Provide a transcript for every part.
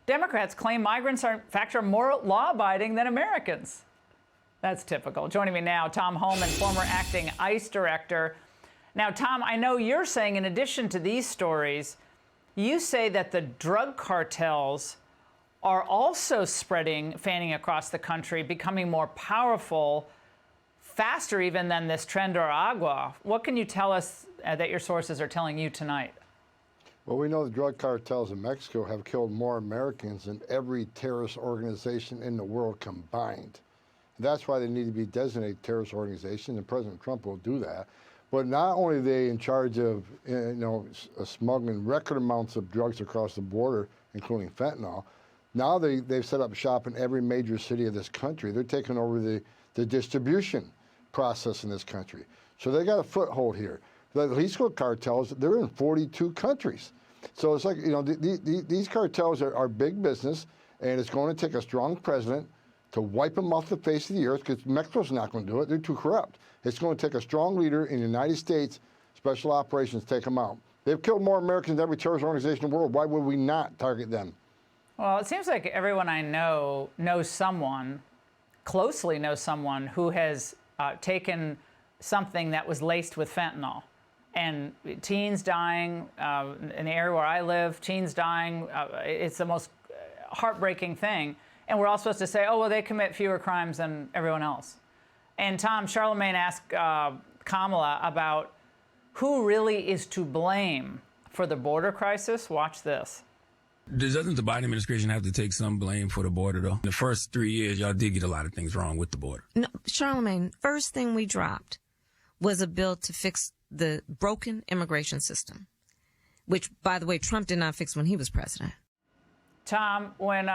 Democrats claim migrants are, in fact, more law-abiding than Americans. That's typical. Joining me now, Tom Homan, former acting ICE director. Now, Tom, I know you're saying, in addition to these stories, you say that the drug cartels are also fanning across the country, becoming more powerful, faster even than this Tren de Aragua. What can you tell us that your sources are telling you tonight? Well, we know the drug cartels in Mexico have killed more Americans than every terrorist organization in the world combined. That's why they need to be designated terrorist organizations, and President Trump will do that. But not only are they in charge of smuggling record amounts of drugs across the border, including fentanyl, now they've set up shop in every major city of this country. They're taking over the distribution process in this country. So they got a foothold here. The Jalisco cartels, they're in 42 countries. So it's like, these cartels are big business, and it's going to take a strong president to wipe them off the face of the earth, because Mexico's not going to do it. They're too corrupt. It's going to take a strong leader in the United States, special operations, to take them out. They've killed more Americans than every terrorist organization in the world. Why would we not target them? Well, it seems like everyone I know knows someone, closely knows someone, who has taken something that was laced with fentanyl. And teens dying, in the area where I live, teens dying, it's the most heartbreaking thing. And we're all supposed to say, oh, well, they commit fewer crimes than everyone else. And Tom, Charlemagne asked Kamala about who really is to blame for the border crisis. Watch this. Doesn't the Biden administration have to take some blame for the border, though? In the first 3 years, y'all did get a lot of things wrong with the border. No, Charlemagne, first thing we dropped was a bill to fix the broken immigration system, which, by the way, Trump did not fix when he was president. Tom, when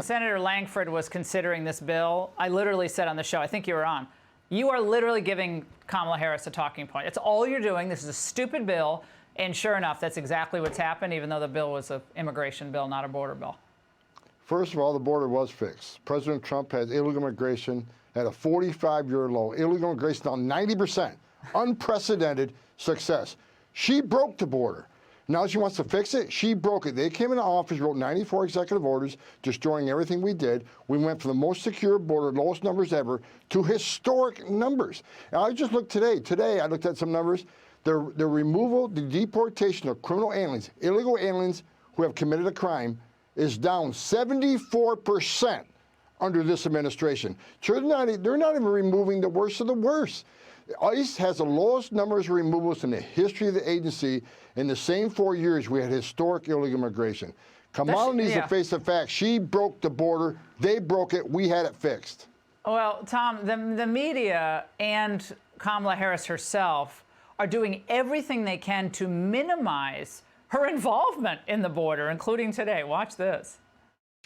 Senator Langford was considering this bill, I literally said on the show, I think you were on, you are literally giving Kamala Harris a talking point. It's all you're doing. This is a stupid bill. And sure enough, that's exactly what's happened, even though the bill was an immigration bill, not a border bill. First of all, the border was fixed. President Trump has illegal immigration at a 45-year low. Illegal immigration down 90%. Unprecedented success. She broke the border. Now she wants to fix it. She broke it. They came into office, wrote 94 executive orders, destroying everything we did. We went from the most secure border, lowest numbers ever, to historic numbers. And I just looked today. Today, I looked at some numbers. The removal, the deportation of criminal aliens, illegal aliens who have committed a crime, is down 74% under this administration. So they're not even removing the worst of the worst. ICE has the lowest numbers of removals in the history of the agency. In the same 4 years, we had historic illegal immigration. Kamala needs to face the fact she broke the border. They broke it. We had it fixed. Well, Tom, the media and Kamala Harris herself are doing everything they can to minimize her involvement in the border, including today. Watch this.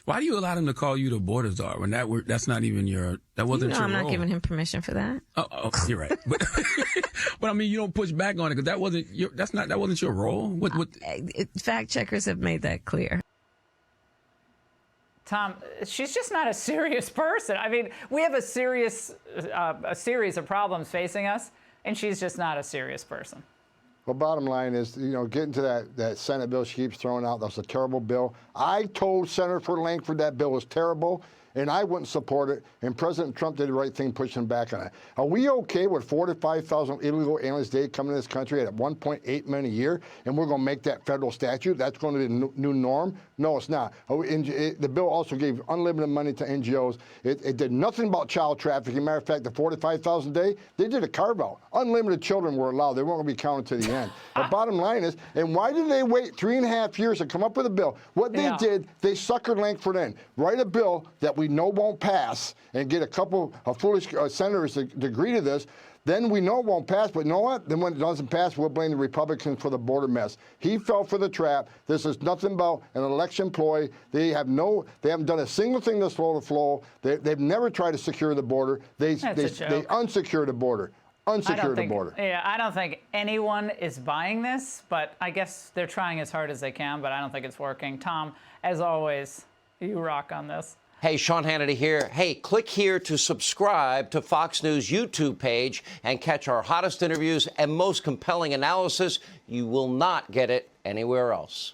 Why do you allow them to call you the border czar when that's not even that wasn't your role? I'm not giving him permission for that. Oh, you're right. But I mean, you don't push back on it because that wasn't your role. Fact checkers have made that clear. Tom, she's just not a serious person. I mean, we have a series of problems facing us, and she's just not a serious person. Well, bottom line is, getting to that Senate bill she keeps throwing out, that's a terrible bill. I told Senator Langford that bill was terrible, and I wouldn't support it, and President Trump did the right thing pushing back on it. Are we okay with 4,000 to 5,000 illegal aliens a day coming to this country at 1.8 million a year, and we're going to make that federal statute? That's going to be the new norm? No, it's not. The bill also gave unlimited money to NGOs. It did nothing about child trafficking. Matter of fact, the 45,000 a day, they did a carve-out. Unlimited children were allowed. They weren't going to be counted to the end. But bottom line is, and why did they wait 3.5 years to come up with a bill? What they did, they suckered Langford in. Write a bill that we know won't pass and get a couple of foolish senators to agree to this. Then we know it won't pass, but you know what? Then when it doesn't pass, we'll blame the Republicans for the border mess. He fell for the trap. This is nothing but an election ploy. They haven't done a single thing to slow the flow. They've never tried to secure the border. They unsecure the border. Unsecure the border. Yeah, I don't think anyone is buying this, but I guess they're trying as hard as they can, but I don't think it's working. Tom, as always, you rock on this. Hey, Sean Hannity here. Hey, click here to subscribe to Fox News YouTube page and catch our hottest interviews and most compelling analysis. You will not get it anywhere else.